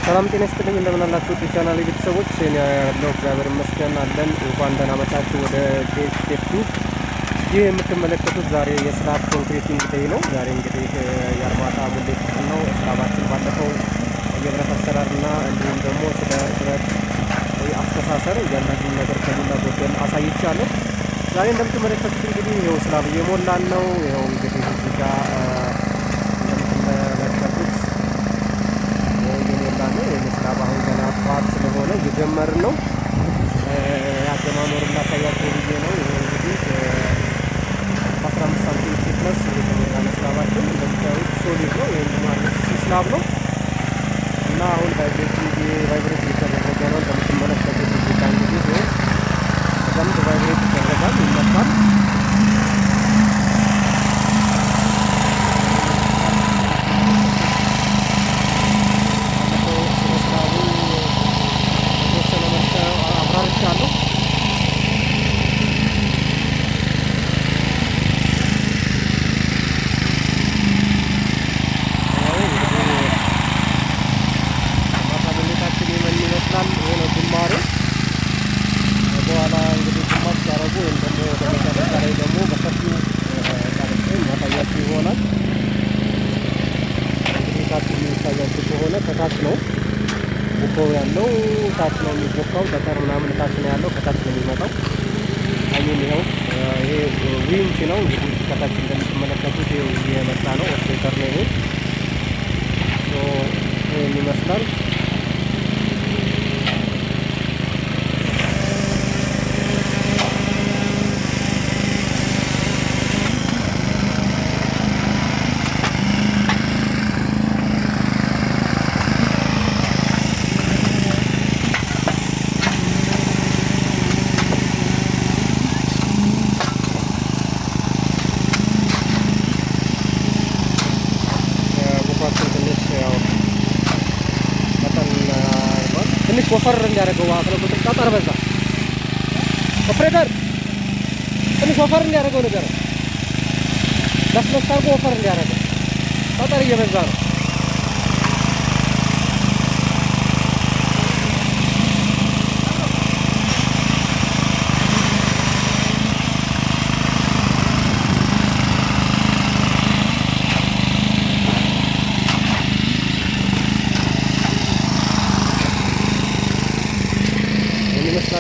ሰላም ጤና ይስጥልኝ እንደምን አላችሁ ቻናል ቤተሰቦች እኔ ያለው እግዚአብሔር ይመስገን አለን እንኳን ደህና መጣችሁ ወደ ኬፕ ይህ የምትመለከቱት ዛሬ የስላብ ኮንክሪቲንግ ዴይ ነው ዛሬ እንግዲህ የአርማታ ሙሌት ነው ስላባችን ባለፈው የብረት አሰራርና እንዲሁም ደግሞ ስለ ብረት አስተሳሰር ያለውን ነገር ከሞላ ጎደል አሳይቻለሁ ዛሬ እንደምትመለከቱት እንግዲህ ይሄው ስላብ እየሞላን ነው ይሄው እንግዲህ እዚህ ጋር እንደምትመለከቱት ስላብ አሁን ገና ጠዋት ስለሆነ እየጀመርን ነው አጀማመሩን ላሳያችሁ ብዬ ነው እንግዲህ 15 ሳንቲም ቲክነስ የተሞላ ስላባችን እንደምታዩት ሶሊድ ነው ወይም ደግሞ ስላብ ነው እና አሁን ቫይብሬት እየተደረገ ነው እንደምትመለከቱት እዚህ ጋር እንግዲህ በደንብ ቫይብሬት ይደረጋል ይመጣል ከታች ነው ቡኮ ያለው ታች ነው የሚቦካው ተከር ምናምን ታች ነው ያለው ከታች ነው የሚመጣው አይን ይሄው ይሄ ዊንች ነው እንግዲህ ከታች እንደምትመለከቱት ይሄው እየመጣ ነው ኦፕሬተር ነው ይሄ ይመስላል ትንሽ ወፈር እንዲያደርገው አጥለው ቁጥጥር በዛ ኦፕሬተር ትንሽ ወፈር እንዲያደርገው ነገር ለስለሳው ወፈር እንዲያደርገው ቁጥጥር እየበዛ ነው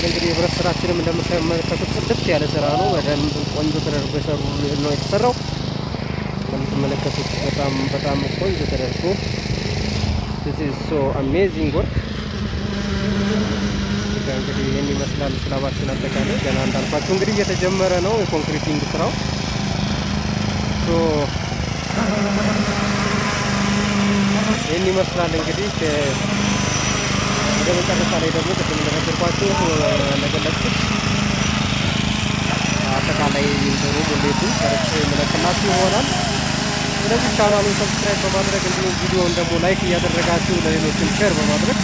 እንግዲህ የብረት ስራችንም እንደምትመለከቱት ጽድት ያለ ስራ ነው በደንብ ቆንጆ ተደርጎ ነው የተሰራው እንደምትመለከቱት በጣም ቆንጆ ተደርጎ this is so amazing work እንግዲህ ይሄን ይመስላል ስላባችን አጠቃላይ ገና እንዳልኳችሁ እንግዲህ እየተጀመረ ነው የኮንክሪቲንግ ስራው ይሄን ይመስላል እንግዲህ በመጨረሻ ላይ ደግሞ ቅድም እንደነገርኳችሁ ለገለጽኩት አጠቃላይ ይንደሩ ሙሌቱን ሰርቼ መለከላችሁ ይሆናል ስለዚህ ቻናሉን ሰብስክራይብ በማድረግ እንዲሁም ቪዲዮውን ደግሞ ላይክ እያደረጋችሁ ለሌሎችም ሼር በማድረግ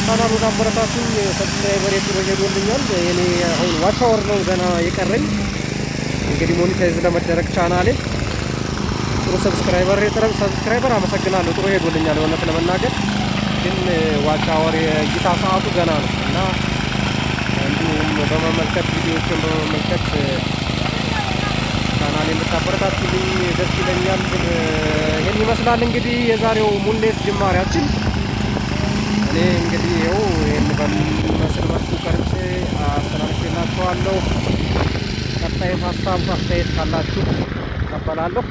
ቻናሉን አበረታቱኝ ሰብስክራይበር ይሮየዱልኛል የኔ አሁን ዋች አወር ነው ገና የቀረኝ እንግዲህ ሞኔታይዝ ለመደረግ ቻናሌ ጥሩ ሰብስክራይበር አመሰግናለሁ ጥሩ ሄዶልኛል እውነት ለመናገር ግን ዋች አወር የእይታ ሰዓቱ ገና ነው እና እንዲሁም በመመልከት ቪዲዮዎችን በመመልከት ቻናሌን ብታበረታቱልኝ ደስ ይለኛል ይሄን ይመስላል እንግዲህ የዛሬው ሙሌት ጅማሬያችን እኔ እንግዲህ ይኸው ይሄን በሚመስል መልኩ ቀርጬ አስተላልፌላችኋለሁ ቀጣይ ሀሳብ አስተያየት ካላችሁ እቀበላለሁ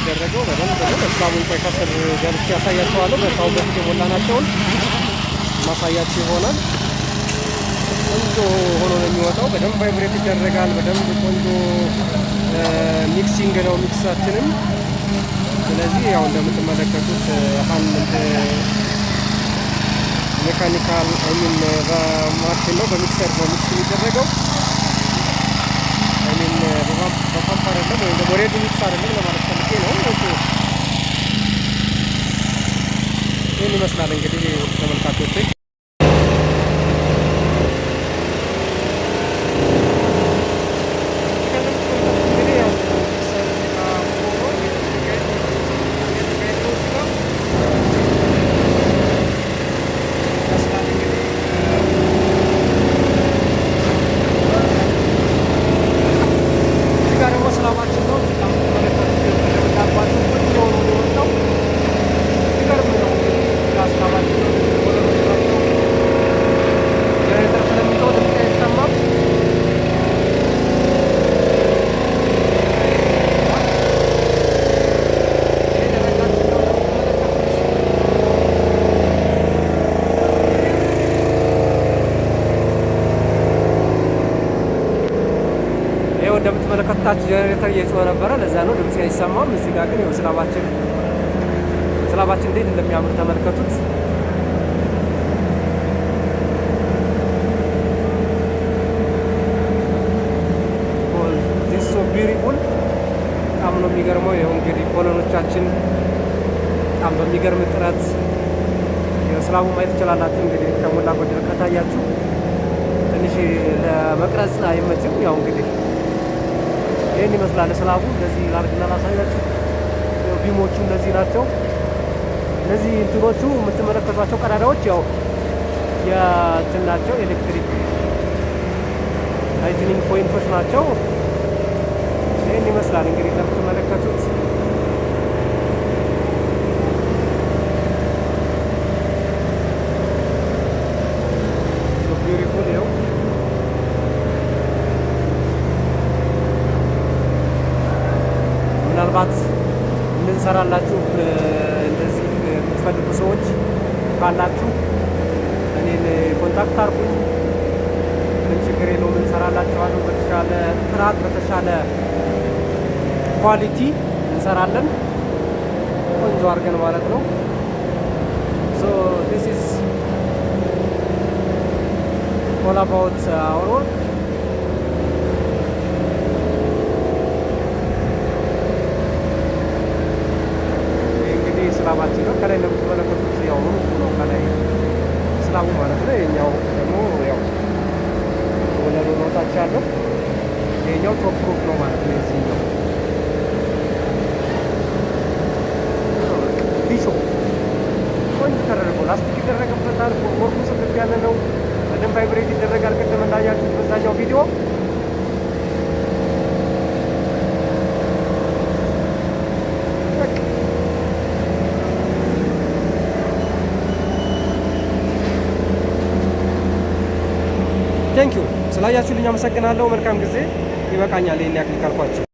የሚደረገው በደንብ ስላቡን ከስር ገብቼ ያሳያችኋለሁ በታው በፊት የሞላናቸውን ማሳያችሁ ይሆናል ቆንጆ ሆኖ ነው የሚወጣው በደንብ ቫይብሬት ይደረጋል በደንብ ቆንጆ ሚክሲንግ ነው ሚክሳችንም ስለዚህ ያው እንደምትመለከቱት ሃንድ ሜካኒካል በማሽን ነው በሚክሰር ነው ሚክስ የሚደረገው በፓምፕ አይደለም ወይም ደግሞ ሬዲ ሚክስ አይደለም ለማለት ፈልጌ ነው ይህን ይመስላል እንግዲህ ተመልካቾች። እንደምትመለከቱት ጀነሬተር እየጮኸ ነበረ። ለዛ ነው ድምጽ አይሰማም። እዚህ ጋር ግን ስላባችን እንዴት እንደሚያምር ተመልከቱት። ዲስ ሶ ቢዩቲፉል በጣም ነው የሚገርመው። ይኸው እንግዲህ ኮሎኖቻችን በጣም በሚገርም ጥረት ስላቡ ማየት ትችላላችሁ። እንግዲህ ከሞላ ጎደል ከታያችሁ ትንሽ ለመቅረጽ አይመችም። ያው እንግዲህ ይህን ይመስላል ስላቡ። እንደዚህ ላርግና ላሳያችሁ። ቢሞቹ እነዚህ ናቸው። እነዚህ እንትኖቹ የምትመለከቷቸው ቀዳዳዎች ያው የእንትን ናቸው፣ ኤሌክትሪክ ላይትኒንግ ፖይንቶች ናቸው። ይህን ይመስላል እንግዲህ እንደምትመለከቱት። ቢዩቲፉል ይኸው ምናልባት እንድንሰራላችሁ እንደዚህ የምትፈልጉ ሰዎች ካላችሁ እኔን ኮንታክት አድርጉኝ። ምን ችግር የለውም፣ እንሰራላችኋለሁ። በተሻለ ጥራት በተሻለ ኳሊቲ እንሰራለን፣ ቆንጆ አድርገን ማለት ነው። ሶ ዲስ ኢዝ ኦል አባውት አወር ወርክ። ስላባችን ነው። ከላይ እንደምትመለከቱት ያው ነው ከላይ ስላቡ ማለት ነው። የኛው ደግሞ ያው ወለሉ ነው ታች ያለው። የኛው ቶፕ ሩፍ ነው ማለት ነው። የዚህኛው ሊሾ ቆንጆ ተደርጎ ላስቲክ ይደረግበታል። ወርቁ ጽድት ያለ ነው። በደንብ ቫይብሬት ይደረጋል። ቅድም እንዳያችሁት በዛኛው ቪዲዮ ቴንኪዩ ስላያችሁልኝ አመሰግናለሁ። መልካም ጊዜ። ይበቃኛል ይሄን ያክል ካልኳችሁ።